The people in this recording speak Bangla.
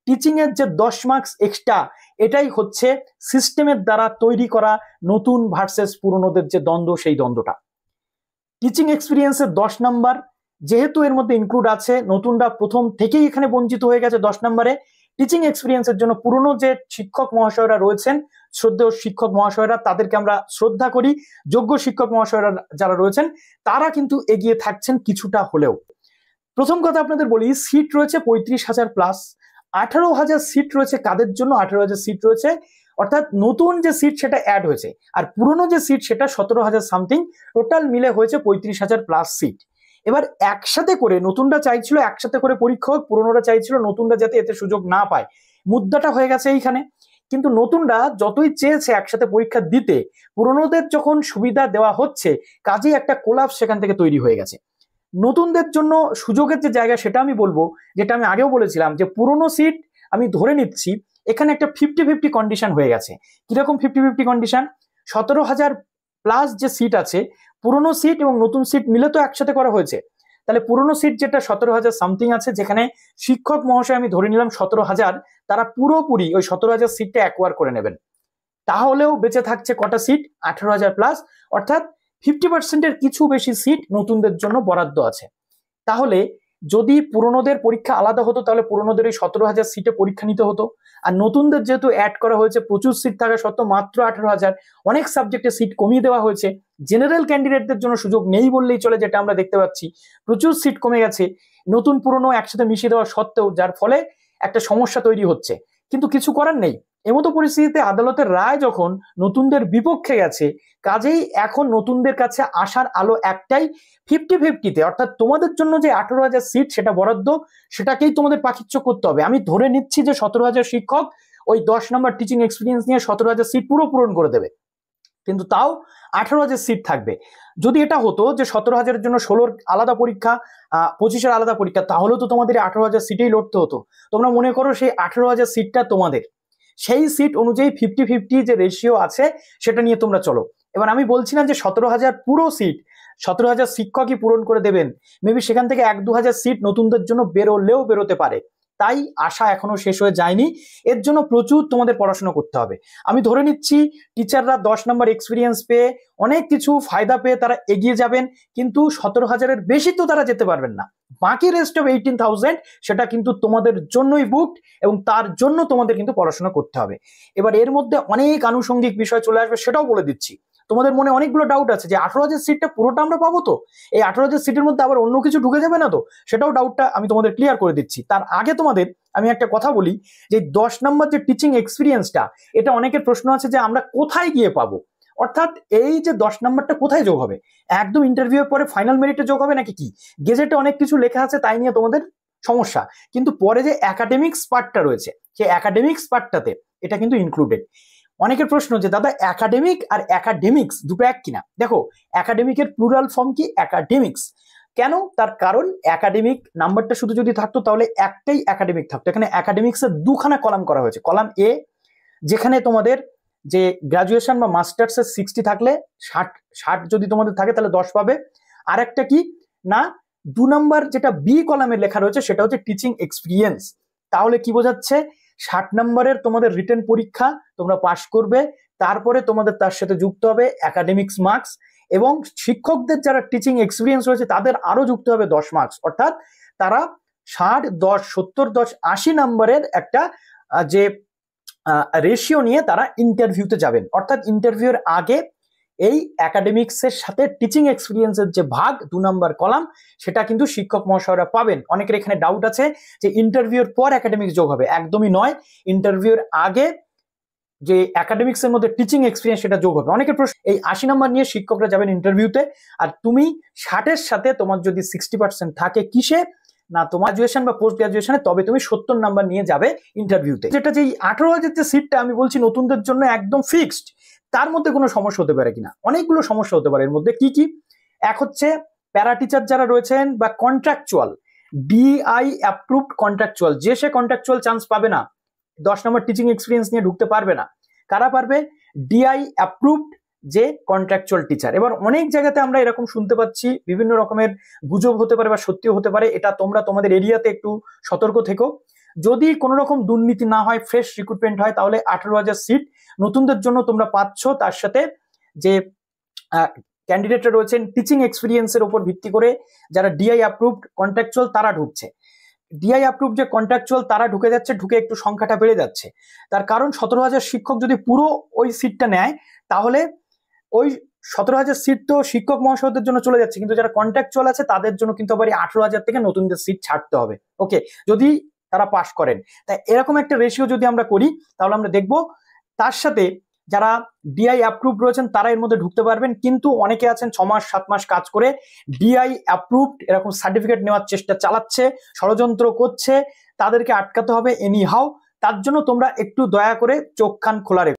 টিচিং এর যে 10 মার্কস এক্সট্রা, এটাই হচ্ছে সিস্টেমের দ্বারা তৈরি করা নতুন ভার্সেস পুরনোদের যে দ্বন্দ্ব, সেই দ্বন্দ্বটা। টিচিং এক্সপিরিয়েন্সের 10 নাম্বার যেহেতু এর মধ্যে ইনক্লুড আছে, নতুনরা প্রথম থেকেই এখানে বঞ্চিত হয়ে গেছে 10 নম্বরে। টিচিং এক্সপিরিয়েন্সের জন্য পুরনো যে শিক্ষক মহাশয়রা রয়েছেন, শ্রদ্ধেয় শিক্ষক মহাশয়রা, তাদেরকে আমরা শ্রদ্ধা করি। যোগ্য শিক্ষক মহাশয়রা যারা রয়েছেন তারা কিন্তু এগিয়ে থাকছেন কিছুটা হলেও। প্রথম কথা আপনাদের বলি, সিট রয়েছে 35,000 প্লাস। 18,000 সিট রয়েছে কাদের জন্য? 18,000 সিট রয়েছে, অর্থাৎ নতুন যে সিট সেটা অ্যাড হয়েছে, আর পুরনো যে সিট সেটা 17,000 সামথিং, টোটাল মিলে হয়েছে 35,000 প্লাস সিট। এবার একসাথে করে নতুনরা চাইছিল একসাথে করে পরীক্ষা হোক, পুরনোরা চাইছিল নতুনরা যাতে এতে সুযোগ না পায়। মুদ্রাটা হয়ে গেছে এইখানে। কিন্তু নতুনরা যতই চেয়েছে একসাথে পরীক্ষা দিতে, পুরনোদের যখন সুবিধা দেওয়া হচ্ছে, কাজেই একটা কোলাপস সেখান থেকে তৈরি হয়ে গেছে। নতুনদের জন্য সুযোগের যে জায়গা সেটা আমি বলবো, যেটা আমি আগেও বলেছিলাম, যে পুরনো সিট আমি ধরে নিচ্ছি এখানে একটা 50-50 কন্ডিশন হয়ে গেছে। কিরকম 50-50 কন্ডিশন? 17,000 প্লাস যে সিট আছে, পুরনো সিট এবং নতুন সিট মিলে তো একসাথে করা হয়েছে। তাহলে পুরনো সিট যেটা 17,000 সামথিং আছে, যেখানে শিক্ষক মহাশয় আমি ধরে নিলাম 17,000, তারা পুরোপুরি ওই 17,000 সিটটা অ্যাকোয়ার করে নেবেন। তাহলেও বেঁচে থাকছে কটা সিট? 18,000 প্লাস, অর্থাৎ 50%-এর কিছু বেশি সিট নতুনদের জন্য বরাদ্দ আছে। তাহলে যদি পুরনোদের পরীক্ষা আলাদা হতো, তাহলে পুরনোদের এই 17,000 সিটে পরীক্ষা নিতে হতো। আর নতুনদের যেহেতু অ্যাড করা হয়েছে, প্রচুর সিট থাকা সত্ত্বেও মাত্র 18,000, অনেক সাবজেক্টে সিট কমিয়ে দেওয়া হয়েছে। জেনারেল ক্যান্ডিডেটদের জন্য সুযোগ নেই বললেই চলে, যেটা আমরা দেখতে পাচ্ছি। প্রচুর সিট কমে গেছে নতুন পুরনো একসাথে মিশিয়ে দেওয়া সত্ত্বেও, যার ফলে একটা সমস্যা তৈরি হচ্ছে। কিন্তু কিছু করার নেই। এমতো পরিস্থিতিতে আদালতের রায় যখন নতুনদের বিপক্ষে গেছে, কাজেই এখন নতুনদের কাছে আসার আলো একটাই, 50-50-তে, অর্থাৎ তোমাদের জন্য যে 18,000 সিট সেটা বরাদ্দ, সেটাকেই তোমাদের পাখিচ্য করতে হবে। আমি ধরে নিচ্ছি যে 17,000 শিক্ষক ওই 10 নম্বর টিচিং এক্সপিরিয়েন্স নিয়ে 17,000 সিট পুরো পূরণ করে দেবে, কিন্তু তাও 18,000 সিট থাকবে। যদি এটা হতো যে 17,000-এর জন্য 16 আলাদা পরীক্ষা, 25-এর আলাদা পরীক্ষা, তাহলে তো তোমাদের 18,000 সিটেই লড়তে হতো। তোমরা মনে করো সেই 18,000 সিটটা তোমাদের, সেই সিট অনুযায়ী 50-50 যে রেশিও আছে সেটা নিয়ে তোমরা চলো। এবার আমি বলছি না যে 17,000 পুরো সিট 17,000 শিক্ষকই পূরণ করে দেবেন, মেবি সেখান থেকে 1-2,000 সিট নতুনদের জন্য বেরোতে পারে। তাই আশা এখনো শেষ হয়ে যায়নি, এর জন্য প্রচুর তোমাদের পড়াশোনা করতে হবে। আমি ধরে নিচ্ছি টিচাররা 10 নম্বর এক্সপিরিয়েন্স পেয়ে অনেক কিছু ফায়দা পেয়ে তারা এগিয়ে যাবেন, কিন্তু 17,000-এর বেশি তো তারা যেতে পারবেন না। বাকি রেস্ট অফ 18,000 সেটা কিন্তু তোমাদের জন্যই বুকড, এবং তার জন্য তোমাদের কিন্তু পড়াশোনা করতে হবে। এবার এর মধ্যে অনেক আনুষঙ্গিক বিষয় চলে আসবে, সেটাও বলে দিচ্ছি। তোমাদের মনে অনেকগুলো ডাউট আছে যে 18,000 সিটটা পুরোটা আমরা পাবো তো, এই 18,000 সিটের মধ্যে আবার অন্য কিছু ঢুকে যাবে না তো? সেটাও ডাউটটা আমি তোমাদের ক্লিয়ার করে দিচ্ছি। তার আগে তোমাদের আমি একটা কথা বলি, যে 10 নম্বর যে টিচিং এক্সপিরিয়েন্সটা, এটা অনেকের প্রশ্ন আছে যে আমরা কোথায় গিয়ে পাবো, অর্থাৎ এই যে 10 নম্বরটা কোথায় যোগ হবে? একদম ইন্টারভিউ এর পরে ফাইনাল মেরিটে যোগ হবে নাকি কি? গেজেটে অনেক কিছু লেখা আছে, তাই নিয়ে তোমাদের সমস্যা, কিন্তু পরে যে একাডেমিক্স পার্টটা রয়েছে, সেই একাডেমিক্স পার্টটাতে এটা কিন্তু ইনক্লুডেড। অনেকের প্রশ্ন যে দাদা একাডেমিক আর একাডেমিক্স দুটো এক কিনা? দেখো, একাডেমিকের প্লুরাল ফর্ম কি? একাডেমিক্স। কেন? তার কারণ একাডেমিক নাম্বারটা শুধু যদি থাকতো তাহলে একটাই একাডেমিক থাকতো। এখানে একাডেমিক্সের দুখানা কলাম করা হয়েছে। কলাম এ, যেখানে তোমাদের যে গ্রাজুয়েশন বা মাস্টার্সের 60 থাকলে 60 যদি তোমাদের থাকে তাহলে 10 পাবে। আর একটা কি না, 2 নাম্বার যেটা বি কলামে লেখা রয়েছে সেটা হচ্ছে টিচিং এক্সপিরিয়েন্স। তাহলে কি বোঝাচ্ছে? 60 নম্বরের তোমাদের রিটেন পরীক্ষা তোমরা পাশ করবে, তারপরে তোমাদের তার সাথে যুক্ত হবে একাডেমিক্স মার্কস, এবং শিক্ষকদের যারা টিচিং এক্সপিরিয়েন্স রয়েছে তাদের আরো যুক্ত হবে 10 মার্কস। অর্থাৎ তারা 60, 10, 70, 10, 80 নম্বরের একটা যে রেশিও নিয়ে তারা ইন্টারভিউতে যাবেন। অর্থাৎ ইন্টারভিউর আগে এই একাডেমিক্সের সাথে টিচিং এক্সপিরিয়েন্সের যে ভাগ 2 নাম্বার কলাম, সেটা কিন্তু শিক্ষক মহাশয়রা পাবেন। অনেকের এখানে ডাউট আছে যে ইন্টারভিউর পর একাডেমিক্স যোগ হবে, একদমই নয়। ইন্টারভিউর আগে যে একাডেমিক্সের মধ্যে টিচিং এক্সপিরিয়েন্স সেটা যোগ হবে। অনেকের প্রশ্ন, এই 80 নাম্বার নিয়ে শিক্ষকরা যাবেন ইন্টারভিউতে, আর তুমি 60-এর সাথে তোমার যদি 60% থাকে কিসে না, তোমার গ্রাজুয়েশন বা পোস্ট গ্রাজুয়েশনে, তবে তুমি 70 নাম্বার নিয়ে যাবে ইন্টারভিউতে। যেটা যে 18,000 যে সিটটা আমি বলছি নতুনদের জন্য একদম ফিক্সড, তার মধ্যে কোনো সমস্যা হতে পারে কিনা? অনেকগুলো সমস্যা হতে পারে। এর মধ্যে কি কি? এক হচ্ছে প্যারা টিচার যারা রয়েছেন বা কন্ট্রাকচুয়াল, ডিআই অ্যাপ্রুভড কন্ট্রাকচুয়াল, যে সে কন্ট্রাকচুয়াল চান্স পাবে না, 10 নম্বর টিচিং এক্সপিরিয়েন্স নিয়ে ঢুকতে পারবে না। কারা পারবে? ডিআই অ্যাপ্রুভড যে কন্ট্রাকচুয়াল টিচার। এবার অনেক জায়গাতে আমরা এরকম শুনতে পাচ্ছি, বিভিন্ন রকমের গুজব হতে পারে বা সত্যিও হতে পারে, এটা তোমরা তোমাদের এরিয়াতে একটু সতর্ক থেকো। যদি কোনো রকম দুর্নীতি না হয়, ফ্রেশ রিক্রুটমেন্ট হয়, তাহলে 18,000 সিট নতুনদের জন্য তোমরা পাচ্ছ। তার সাথে যে ক্যান্ডিডেটরা রয়েছেন টিচিং এক্সপিরিয়েন্সের উপর ভিত্তি করে যারা ডিআই অ্যাপ্রুভড কন্ট্রাকচুয়াল তারা ঢুকছে। ডিআই অ্যাপ্রুভ যে কন্ট্রাকচুয়াল তারা ঢুকে যাচ্ছে, ঢুকে একটু সংখ্যাটা বেড়ে যাচ্ছে। তার কারণ 17,000 শিক্ষক যদি পুরো ওই সিটটা নেয়, তাহলে ওই 17,000 সিট তো শিক্ষক মহাশয়দের জন্য চলে যাচ্ছে, কিন্তু যারা কন্ট্রাকচুয়াল আছে তাদের জন্য কিন্তু আবার 18,000 থেকে নতুনদের সিট ছাড়তে হবে। ওকে, যদি তারা পাশ করেন। তাই এরকম একটা রেশিও যদি আমরা করি, তাহলে আমরা দেখব তার সাথে যারা ডিআই অ্যাপ্রুভ রয়েছেন তারা এর মধ্যে ঢুকতে পারবেন। কিন্তু অনেকে আছেন 6 মাস 7 মাস কাজ করে ডিআই অ্যাপ্রুভড এরকম সার্টিফিকেট নেওয়ার চেষ্টা চালাচ্ছে, ষড়যন্ত্র করছে, তাদেরকে আটকাতে হবে এনি হাউ। তার জন্য তোমরা একটু দয়া করে চোখ কান খোলা রেখো।